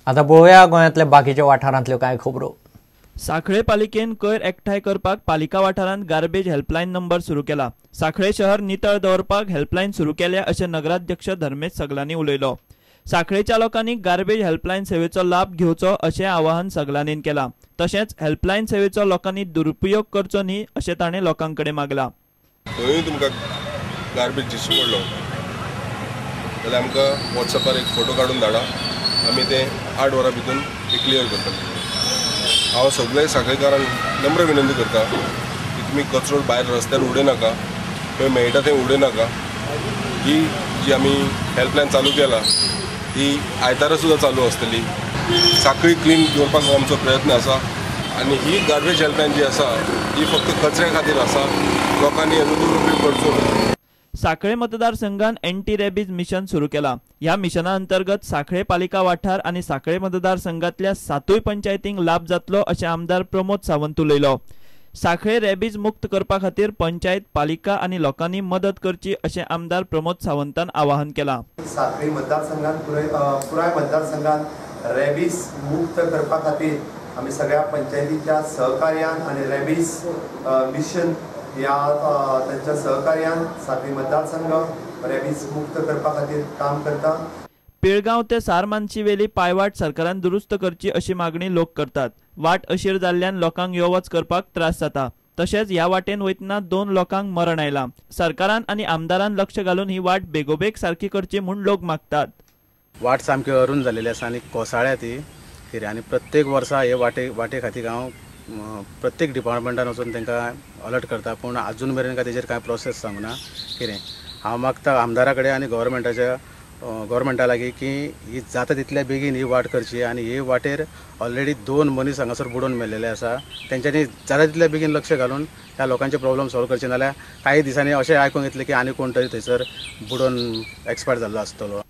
आता पळोवया गोंयांतल्या बाकीच्या वाठारांतल्यो कांय खबरो। सांखळे पालिकेन कोयर एकठांय करपाक पालिका वाठारांत गार्बेज हेल्पलायन नंबर सुरू केला। सांखळे शहर नितळ दवरपाक हेल्पलायन सुरू केल्या अशें नगराध्यक्ष धर्मेश सगलांनी उलयलो। सांखळेच्या लोकांनी गार्बेज हेल्पलायन सेवेचो लाभ घेवचो अशें आवाहन सगलांनी केलां। तशेंच हेल्पलायन सेवेचो लोकांनी दुरुपयोग करचो न्ही अशें ताणें लोकांकडेन मागलां। खंय तुमकां गार्बेज दिश्टी पडलो जाल्यार आमकां वॉट्सॅपार एक फोटो काडून धाडा, आमी ते 8 वरां भितर क्लियर करतले। हांव सगळे सांखळेकारांक नम्र विनंती करता की तुमी कचरो भायर रस्त्यार उडयनाका, खंय मेळटा थंय उडयनाका। ही जी आमी हेल्पलायन चालू केला ही आयतारा सुद्दां चालू आसतली। सांखळी क्लीन दवरपाक आमचो प्रयत्न आसा आनी ही गार्बेज हेल्पलायन जी आसा ही फक्त कचऱ्या खातीर आसा, लोकांनी हेजो दुरुपयोग करचो न्हय। सांखळे मतदारसंघात एंटी रेबीज मिशन सुरू केला। ह्या मिशना अंतर्गत सांखळे पालिका वाठार आनी सांखळे मतदारसंघातल्या 7 पंचायतींक लाभ जातलो अशें आमदार प्रमोद सावंत उलयलो। सांखळे रेबीज मुक्त करपा खातीर पंचायत, पालिका आनी लोकांनी मदत करची अशें आमदार प्रमोद सावंतान आवाहन केलां। सांखळे मतदारसंघात पुराय मतदारसंघात रेबीज मुक्त करपा खातीर आमी सगळ्या पंचायतीच्या सहकार्यान आनी रेबीज मिशन या त्यांच्या सहकार्यान सांखळे मतदारसंघ रेबीज मुक्त करपा खातीर काम करता। पिळगांव ते सारमानची वेली पायवाट सरकारान दुरुस्त करची अशी मागणी लोक करतात। वाट अशीर जाल्ल्यान लोकांक यो वच करपाक त्रास जाता। तशेंच ह्या वाटेन वयतना 2 लोकांक मरण आयलां। सरकारान आनी आमदारान लक्ष घालून ही वाट बेगोबेग सारकी करची म्हूण लोक मागतात। वाट सामकी अरून जाल्लेली आसा आनी कोसळ्या ती कितें आनी प्रत्येक वर्सा हे वाटे खातीर हांव प्रत्येक डिपार्टमेंटान वचून तांकां अलर्ट करता, पूण अजून मेरेन ताजेर कांय प्रोसेस सांगना। कितें हांव मागता आमदारा कडेन आनी गव्हर्मेंटा लागीं की ही जाता तितल्या बेगीन ही वाट करची आनी ही वाटेर ऑलरेडी 2 मनीस हांगासर बुडोवन मेल्लेले आसा। तेंच्यांनी जाता तितल्या बेगीन लक्ष घालून त्या लोकांचे प्रॉब्लेम सॉल्व करचे, नाल्यार काही दिसांनी अशें आयकूंक येतलें की आनी कोण तरी थंयसर बुडोवन एक्सपायर जाल्लो आसतलो।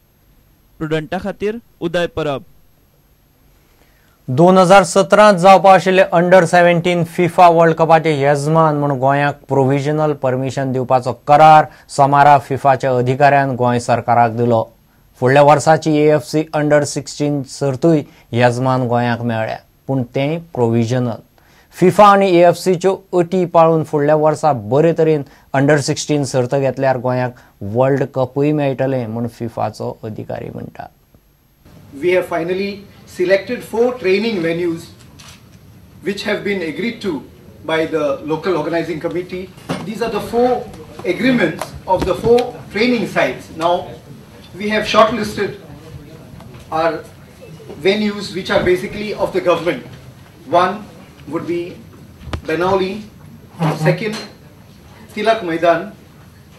प्रुडंटा खातीर उदय परब। 2017 जावपा आशिल्ले अंडर-17 फिफा वर्ल्ड कपाचे येजमान म्हूण गोंयाक प्रोव्हिजनल परमिशन दिवपाचो करार सोमारा फिफाच्या अधिकाऱ्यान गोंय सरकाराक दिलो। फुडल्या वर्साची AFC अंडर-16 सर्तूय येजमान गोंयाक मेळ्ळ्या, पूण तें प्रोव्हिजनल। फिफा आनी AFCच्यो अटी पाळून फुडल्या वर्सा बरे तरेन अंडर-16 सर्त घेतल्यार गोंयाक वर्ल्ड कपूय मेळटलें म्हूण फिफाचो अधिकारी म्हणटा। We have finally selected 4 training venues which have been agreed to by the local organizing committee. These are the 4 agreements of the 4 training sites. Now we have shortlisted our venues which are basically of the government. One would be Benauli, second Tilak Maidan,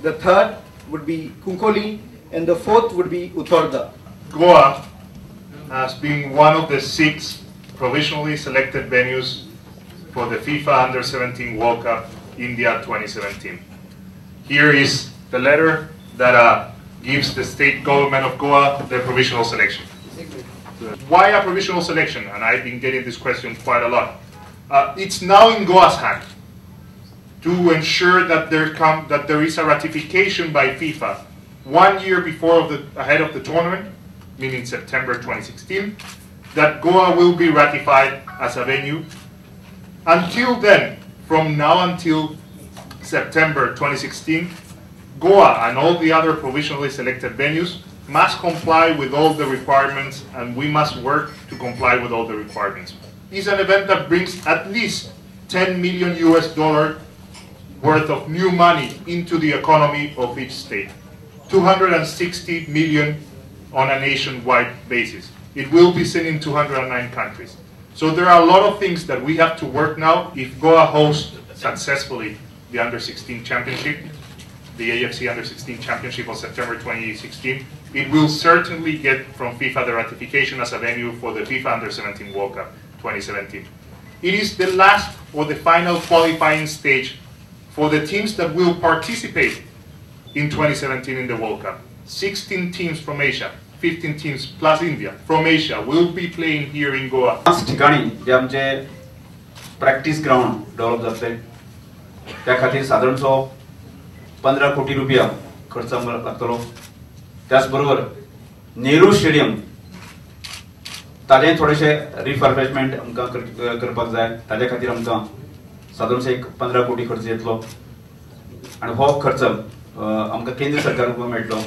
the third would be Kunkoli, and the fourth would be Uttarda. Goa as being one of the 6 provisionally selected venues for the FIFA Under-17 World Cup India 2017. Here is the letter that gives the state government of Goa the provisional selection. Why a provisional selection? And I've been getting this question quite a lot. It's now in Goa's hand to ensure that there is a ratification by FIFA 1 year ahead of the tournament, meaning September 2016, that Goa will be ratified as a venue. Until then, from now until September 2016, Goa and all the other provisionally selected venues must comply with all the requirements, and we must work to comply with all the requirements. It's an event that brings at least $10 million worth of new money into the economy of each state. 260 million on a nationwide basis. It will be seen in 209 countries. So there are a lot of things that we have to work now. If Goa hosts successfully the Under-16 Championship, the AFC Under-16 Championship of September 2016, it will certainly get from FIFA the ratification as a venue for the FIFA Under-17 World Cup 2017. It is the last or the final qualifying stage for the teams that will participate in 2017 in the World Cup. 16 teams from Asia, 15 teams plus India from Asia will be playing here in Goa. पाच ठिकाणी जे आमचे practice ground develop जातले त्या खातीर साधारणसो 15 कोटी रुपया खर्च लागतलो। त्याचबरोबर नेहरू स्टेडियम ताजें थोडेशे रिफर्बिशमेंट आमकां करपाक जाय. ताजे खातीर आमकां सादारणशे एक 15 कोटी खर्च येतलो आनी हो खर्च आमकां केंद्र सरकाराकडून मेळटलो.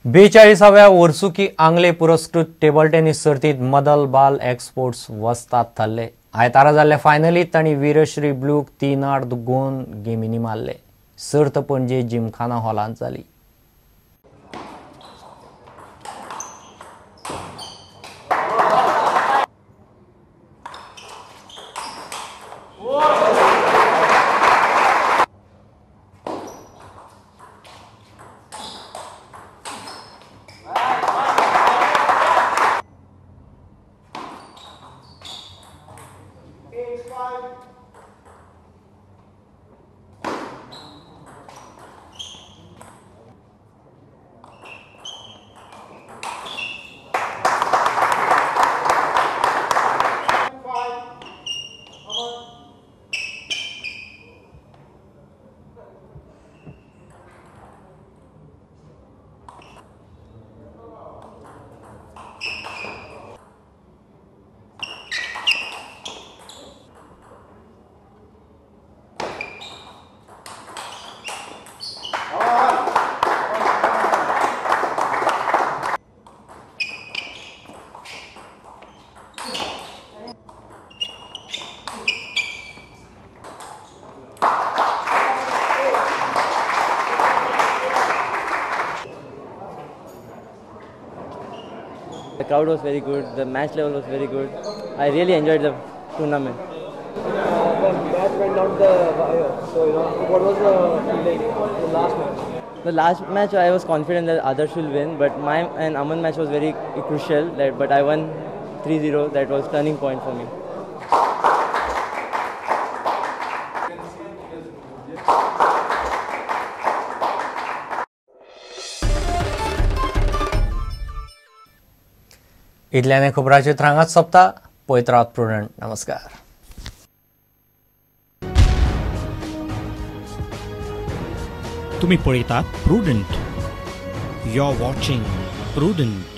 बेचाळीसाव्या वर्सुकी आंगले पुरस्कृत टेबल टेनिस सर्तीत मदल बाल एक्सपोर्ट्स वस्ताद थारले. आयतारा जाल्ल्या फायनलीत तांणी वीरश्री ब्लूक 3-8 गोवन गेमींनी मारले. सर्त पणजे जिमखाना हॉलांत जाली. The crowd was very good, the match level was very good. I really enjoyed the tournament. The match went down the wire, so what was the feeling the last match? The last match I was confident that others will win, but my and Aman match was very crucial, but I won 3-0, that was turning point for me. इतल्याने खबरांची हांगाच सोंपता. पळयत Rawat prudent. नमस्कार. तुम्ही पळयतात Prudent. You are watching prudent.